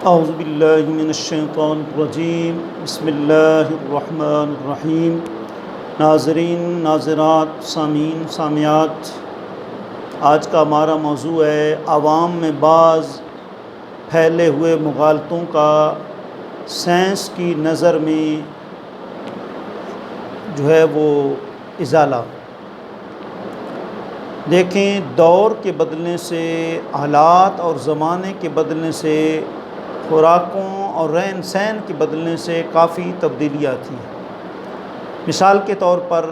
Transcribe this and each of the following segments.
اعوذ باللہ من الشیطان الرجیم بسم اللہ الرحمن الرحیم۔ ناظرین، ناظرات، سامعین، سامعات، آج کا ہمارا موضوع ہے عوام میں بعض پھیلے ہوئے مغالطوں کا سائنس کی نظر میں جو ہے وہ ازالہ۔ دیکھیں، دور کے بدلنے سے، حالات اور زمانے کے بدلنے سے، خوراکوں اور رہن سہن کے بدلنے سے کافی تبدیلیاں آتی ہیں۔ مثال کے طور پر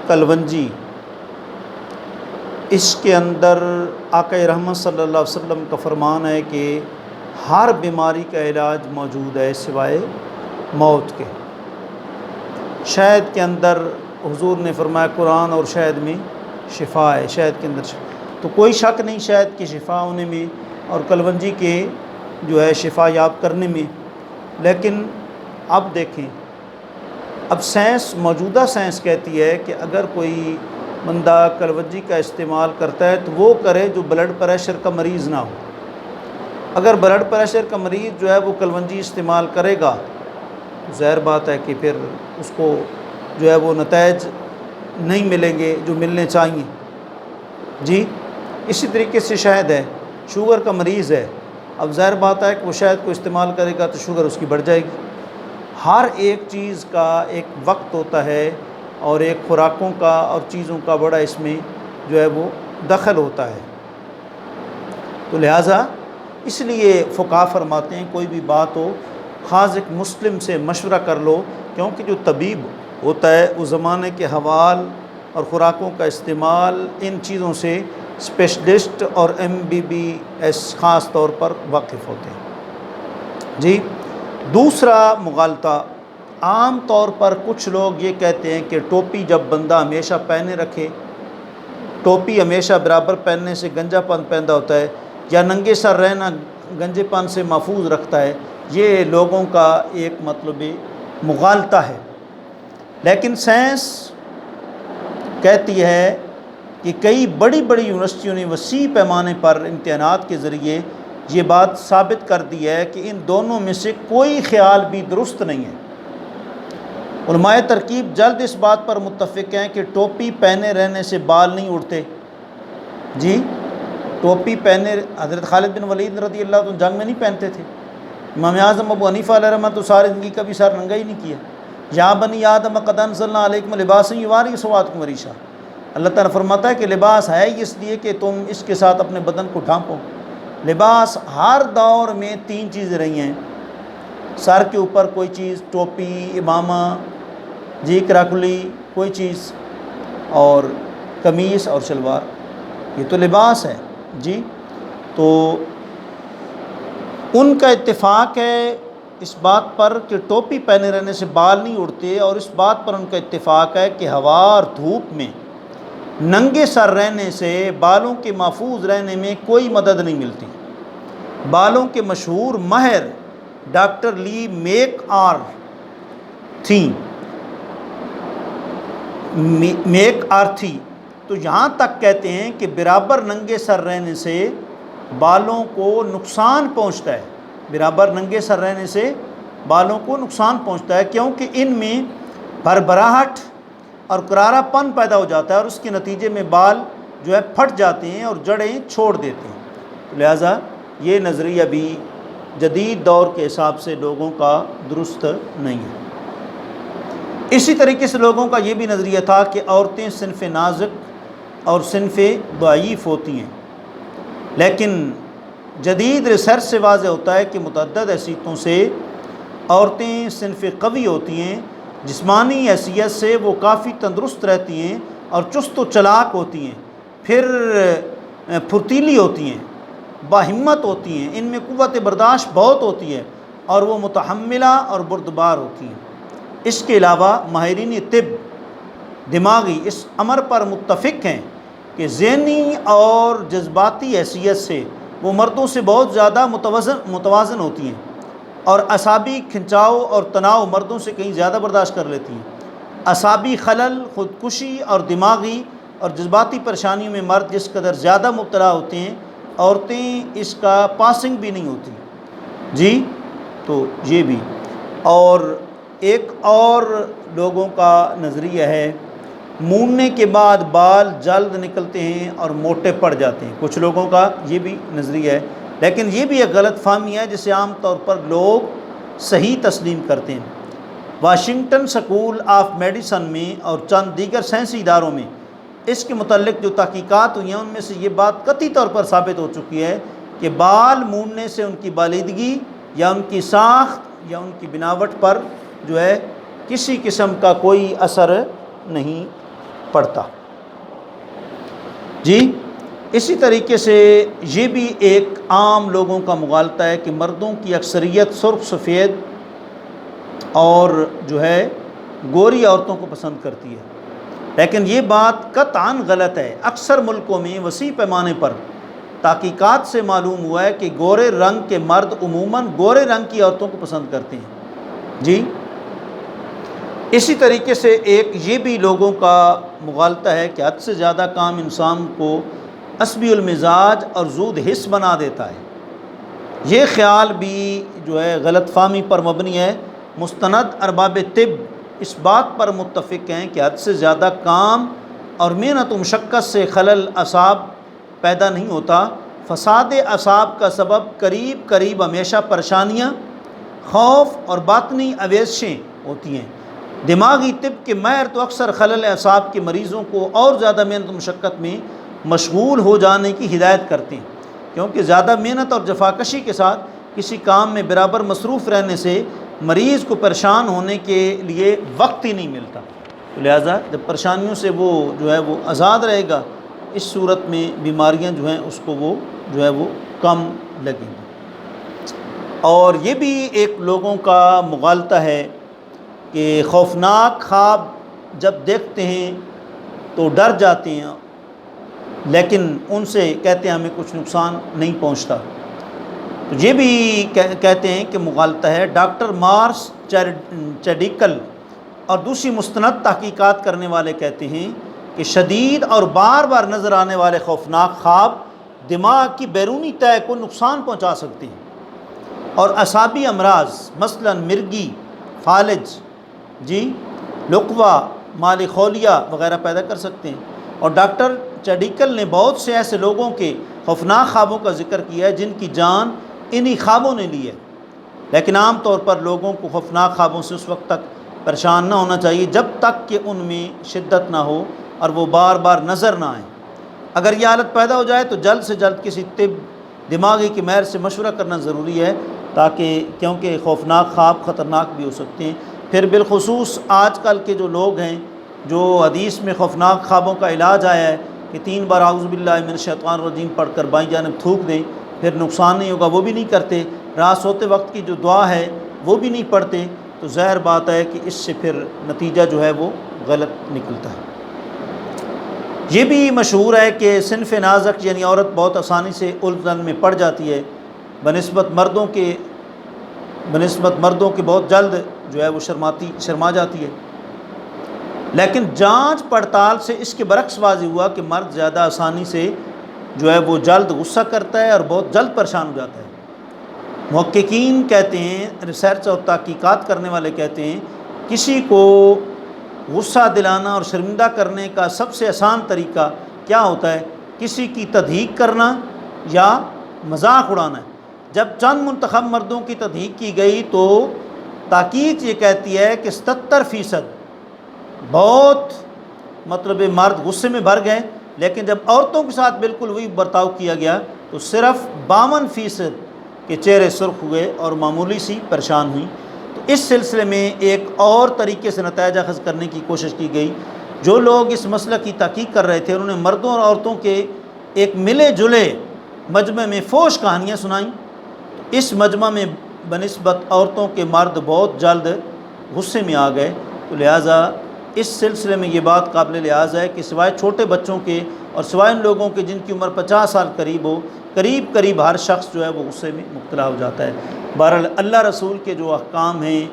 کلونجی، اس کے اندر آقا رحمت صلی اللہ علیہ وسلم کا فرمان ہے کہ ہر بیماری کا علاج موجود ہے سوائے موت کے۔ شہد کے اندر حضور نے فرمایا قرآن اور شہد میں شفا ہے، شہد کے اندر شفا، تو کوئی شک نہیں شہد کی شفا ہونے میں اور کلونجی کے جو ہے شفا یاب کرنے میں۔ لیکن اب دیکھیں، اب سائنس، موجودہ سائنس کہتی ہے کہ اگر کوئی بندہ کلونجی کا استعمال کرتا ہے تو وہ کرے جو بلڈ پریشر کا مریض نہ ہو۔ اگر بلڈ پریشر کا مریض جو ہے وہ کلونجی استعمال کرے گا تو ظاہر بات ہے کہ پھر اس کو جو ہے وہ نتائج نہیں ملیں گے جو ملنے چاہیے۔ جی، اسی طریقے سے شہد ہے، شوگر کا مریض ہے، اب ظاہر بات ہے کہ وہ شہد کو استعمال کرے گا تو شوگر اس کی بڑھ جائے گی۔ ہر ایک چیز کا ایک وقت ہوتا ہے اور ایک خوراکوں کا اور چیزوں کا بڑا اس میں جو ہے وہ دخل ہوتا ہے، تو لہٰذا اس لیے فقہا فرماتے ہیں کوئی بھی بات ہو خاص ایک مسلم سے مشورہ کر لو، کیونکہ جو طبیب ہوتا ہے وہ زمانے کے حوال اور خوراکوں کا استعمال ان چیزوں سے اسپیشلسٹ اور MBBS خاص طور پر واقف ہوتے ہیں۔ جی، دوسرا مغالطہ، عام طور پر کچھ لوگ یہ کہتے ہیں کہ ٹوپی جب بندہ ہمیشہ پہنے رکھے، ٹوپی ہمیشہ برابر پہننے سے گنجا پن پیدا ہوتا ہے، یا ننگے سر رہنا گنجے پن سے محفوظ رکھتا ہے، یہ لوگوں کا ایک مطلب مغالطہ ہے۔ لیکن سائنس کہتی ہے کہ کئی بڑی بڑی یونیورسٹیوں نے وسیع پیمانے پر امتحانات کے ذریعے یہ بات ثابت کر دی ہے کہ ان دونوں میں سے کوئی خیال بھی درست نہیں ہے۔ علماء ترکیب جلد اس بات پر متفق ہیں کہ ٹوپی پہنے رہنے سے بال نہیں اڑتے۔ جی، ٹوپی پہنے، حضرت خالد بن ولید رضی اللہ عنہ جنگ میں نہیں پہنتے تھے۔ امام اعظم ابو حنیفہ علیہ رحمۃ تو ساری زندگی کبھی سر ننگا ہی نہیں کیا۔ یا بنی آدم قد انزلنا علیکم لباسا یواری سوآتکم وریشا، اللہ تعالیٰ فرماتا ہے کہ لباس ہے اس لیے کہ تم اس کے ساتھ اپنے بدن کو ڈھانپو۔ لباس ہر دور میں تین چیزیں رہی ہیں، سر کے اوپر کوئی چیز، ٹوپی، امامہ، جی کراکلی کوئی چیز، اور قمیص اور شلوار، یہ تو لباس ہے۔ جی، تو ان کا اتفاق ہے اس بات پر کہ ٹوپی پہنے رہنے سے بال نہیں اڑتے، اور اس بات پر ان کا اتفاق ہے کہ ہوا اور دھوپ میں ننگے سر رہنے سے بالوں کے محفوظ رہنے میں کوئی مدد نہیں ملتی۔ بالوں کے مشہور ماہر ڈاکٹر لی میک آرتھی تو یہاں تک کہتے ہیں کہ برابر ننگے سر رہنے سے بالوں کو نقصان پہنچتا ہے، برابر ننگے سر رہنے سے بالوں کو نقصان پہنچتا ہے، کیونکہ ان میں بھربراہٹ اور کرارا پن پیدا ہو جاتا ہے اور اس کے نتیجے میں بال جو ہے پھٹ جاتے ہیں اور جڑیں چھوڑ دیتے ہیں۔ لہٰذا یہ نظریہ بھی جدید دور کے حساب سے لوگوں کا درست نہیں ہے۔ اسی طریقے سے لوگوں کا یہ بھی نظریہ تھا کہ عورتیں صنف نازک اور صنف ضعیف ہوتی ہیں، لیکن جدید ریسرچ سے واضح ہوتا ہے کہ متعدد حیثیتوں سے عورتیں صنف قوی ہوتی ہیں، جسمانی حیثیت سے وہ کافی تندرست رہتی ہیں اور چست و چلاک ہوتی ہیں، پھر پھرتیلی ہوتی ہیں، باہمت ہوتی ہیں، ان میں قوت برداشت بہت ہوتی ہے اور وہ متحملہ اور بردبار ہوتی ہیں۔ اس کے علاوہ ماہرین طب دماغی اس امر پر متفق ہیں کہ ذہنی اور جذباتی حیثیت سے وہ مردوں سے بہت زیادہ متوازن ہوتی ہیں، اور اعصابی کھنچاؤ اور تناؤ مردوں سے کہیں زیادہ برداشت کر لیتی ہیں۔ اعصابی خلل، خودکشی اور دماغی اور جذباتی پریشانیوں میں مرد جس قدر زیادہ مبتلا ہوتے ہیں، عورتیں اس کا پاسنگ بھی نہیں ہوتی۔ جی تو یہ بھی، اور ایک اور لوگوں کا نظریہ ہے موننے کے بعد بال جلد نکلتے ہیں اور موٹے پڑ جاتے ہیں، کچھ لوگوں کا یہ بھی نظریہ ہے، لیکن یہ بھی ایک غلط فہمی ہے جسے عام طور پر لوگ صحیح تسلیم کرتے ہیں۔ واشنگٹن سکول آف میڈیسن میں اور چند دیگر سائنسی اداروں میں اس کے متعلق جو تحقیقات ہوئی ہیں ان میں سے یہ بات قطعی طور پر ثابت ہو چکی ہے کہ بال موننے سے ان کی بالیدگی یا ان کی ساخت یا ان کی بناوٹ پر جو ہے کسی قسم کا کوئی اثر نہیں پڑتا۔ جی اسی طریقے سے یہ بھی ایک عام لوگوں کا مغالطہ ہے کہ مردوں کی اکثریت سرخ سفید اور جو ہے گوری عورتوں کو پسند کرتی ہے، لیکن یہ بات قطعاً غلط ہے۔ اکثر ملکوں میں وسیع پیمانے پر تحقیقات سے معلوم ہوا ہے کہ گورے رنگ کے مرد عموماً گورے رنگ کی عورتوں کو پسند کرتے ہیں۔ جی اسی طریقے سے ایک یہ بھی لوگوں کا مغالطہ ہے کہ حد سے زیادہ کام انسان کو عصبی المزاج اور زود حس بنا دیتا ہے۔ یہ خیال بھی جو ہے غلط فہمی پر مبنی ہے۔ مستند ارباب طب اس بات پر متفق ہیں کہ حد سے زیادہ کام اور محنت و مشقت سے خلل اعصاب پیدا نہیں ہوتا، فساد اعصاب کا سبب قریب ہمیشہ پریشانیاں، خوف اور باطنی اویزشیں ہوتی ہیں۔ دماغی طب کے ماہر تو اکثر خلل اعصاب کے مریضوں کو اور زیادہ محنت و مشقت میں مشغول ہو جانے کی ہدایت کرتے ہیں، کیونکہ زیادہ محنت اور جفاکشی کے ساتھ کسی کام میں برابر مصروف رہنے سے مریض کو پریشان ہونے کے لیے وقت ہی نہیں ملتا، تو لہٰذا جب پریشانیوں سے وہ جو ہے وہ آزاد رہے گا، اس صورت میں بیماریاں جو ہیں اس کو وہ جو ہے وہ کم لگیں گی۔ اور یہ بھی ایک لوگوں کا مغالطہ ہے کہ خوفناک خواب جب دیکھتے ہیں تو ڈر جاتے ہیں، لیکن ان سے کہتے ہیں ہمیں کچھ نقصان نہیں پہنچتا، تو یہ بھی کہتے ہیں کہ مغالطہ ہے۔ ڈاکٹر مارس چیڈیکل اور دوسری مستند تحقیقات کرنے والے کہتے ہیں کہ شدید اور بار بار نظر آنے والے خوفناک خواب دماغ کی بیرونی تہہ کو نقصان پہنچا سکتے ہیں اور اعصابی امراض مثلا مرگی، فالج، جی لقوہ، مال خولیہ وغیرہ پیدا کر سکتے ہیں۔ اور ڈاکٹر چیڈیکل نے بہت سے ایسے لوگوں کے خوفناک خوابوں کا ذکر کیا ہے جن کی جان انہی خوابوں نے لی ہے، لیکن عام طور پر لوگوں کو خوفناک خوابوں سے اس وقت تک پریشان نہ ہونا چاہیے جب تک کہ ان میں شدت نہ ہو اور وہ بار بار نظر نہ آئیں۔ اگر یہ حالت پیدا ہو جائے تو جلد سے جلد کسی دماغی کے ماہر سے مشورہ کرنا ضروری ہے، کیونکہ خوفناک خواب خطرناک بھی ہو سکتے ہیں۔ پھر بالخصوص آج کل کے جو لوگ ہیں جو حدیث میں خوفناک خوابوں کا علاج آیا ہے کہ 3 بار اعوذ باللہ من الشیطان الرجیم پڑھ کر بائیں جانب تھوک دیں، پھر نقصان نہیں ہوگا، وہ بھی نہیں کرتے، رات سوتے وقت کی جو دعا ہے وہ بھی نہیں پڑھتے، تو ظاہر بات ہے کہ اس سے پھر نتیجہ جو ہے وہ غلط نکلتا ہے۔ یہ بھی مشہور ہے کہ صنف نازک یعنی عورت بہت آسانی سے الجھن میں پڑ جاتی ہے بنسبت مردوں کے بہت جلد جو ہے وہ شرما جاتی ہے، لیکن جانچ پڑتال سے اس کے برعکس واضح ہوا کہ مرد زیادہ آسانی سے جو ہے وہ جلد غصہ کرتا ہے اور بہت جلد پریشان ہو جاتا ہے۔ محققین کہتے ہیں، ریسرچ اور تحقیقات کرنے والے کہتے ہیں، کسی کو غصہ دلانا اور شرمندہ کرنے کا سب سے آسان طریقہ کیا ہوتا ہے؟ کسی کی تضحیک کرنا یا مذاق اڑانا ہے۔ جب چند منتخب مردوں کی تضحیک کی گئی تو تحقیق یہ کہتی ہے کہ 77% بہت مرد غصے میں بھر گئے، لیکن جب عورتوں کے ساتھ بالکل وہی برتاؤ کیا گیا تو صرف 52% کے چہرے سرخ ہوئے اور معمولی سی پریشان ہوئیں۔ تو اس سلسلے میں ایک اور طریقے سے نتائج اخذ کرنے کی کوشش کی گئی۔ جو لوگ اس مسئلہ کی تحقیق کر رہے تھے انہوں نے مردوں اور عورتوں کے ایک ملے جلے مجمع میں فحش کہانیاں سنائیں۔ اس مجمع میں بنسبت عورتوں کے مرد بہت جلد غصے میں آ گئے، تو لہٰذا اس سلسلے میں یہ بات قابل لحاظ ہے کہ سوائے چھوٹے بچوں کے اور سوائے ان لوگوں کے جن کی عمر 50 سال قریب ہو، قریب ہر شخص جو ہے وہ غصے میں مبتلا ہو جاتا ہے۔ بہرحال اللہ رسول کے جو احکام ہیں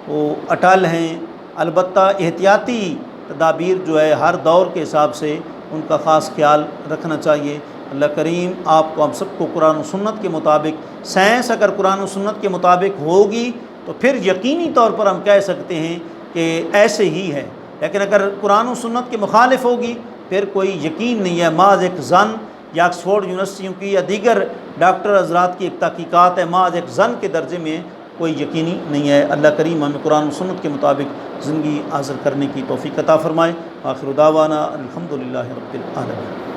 وہ اٹل ہیں، البتہ احتیاطی تدابیر جو ہے ہر دور کے حساب سے ان کا خاص خیال رکھنا چاہیے، اللہ کریم آپ کو ہم سب کو قرآن و سنت کے مطابق، سائنس اگر قرآن و سنت کے مطابق ہوگی تو پھر یقینی طور پر ہم کہہ سکتے ہیں کہ ایسے ہی ہے، لیکن اگر قرآن و سنت کے مخالف ہوگی پھر کوئی یقین نہیں ہے، محض ایک ظن، یا آکسفورڈ یونیورسٹیوں کی یا دیگر ڈاکٹر حضرات کی ایک تحقیقات ہے، محض ایک ظن کے درجے میں کوئی یقینی نہیں ہے۔ اللہ کریم ہمیں قرآن و سنت کے مطابق زندگی حاصل کرنے کی توفیق عطا فرمائے۔ آخر دعوانا الحمدللہ رب العالمین۔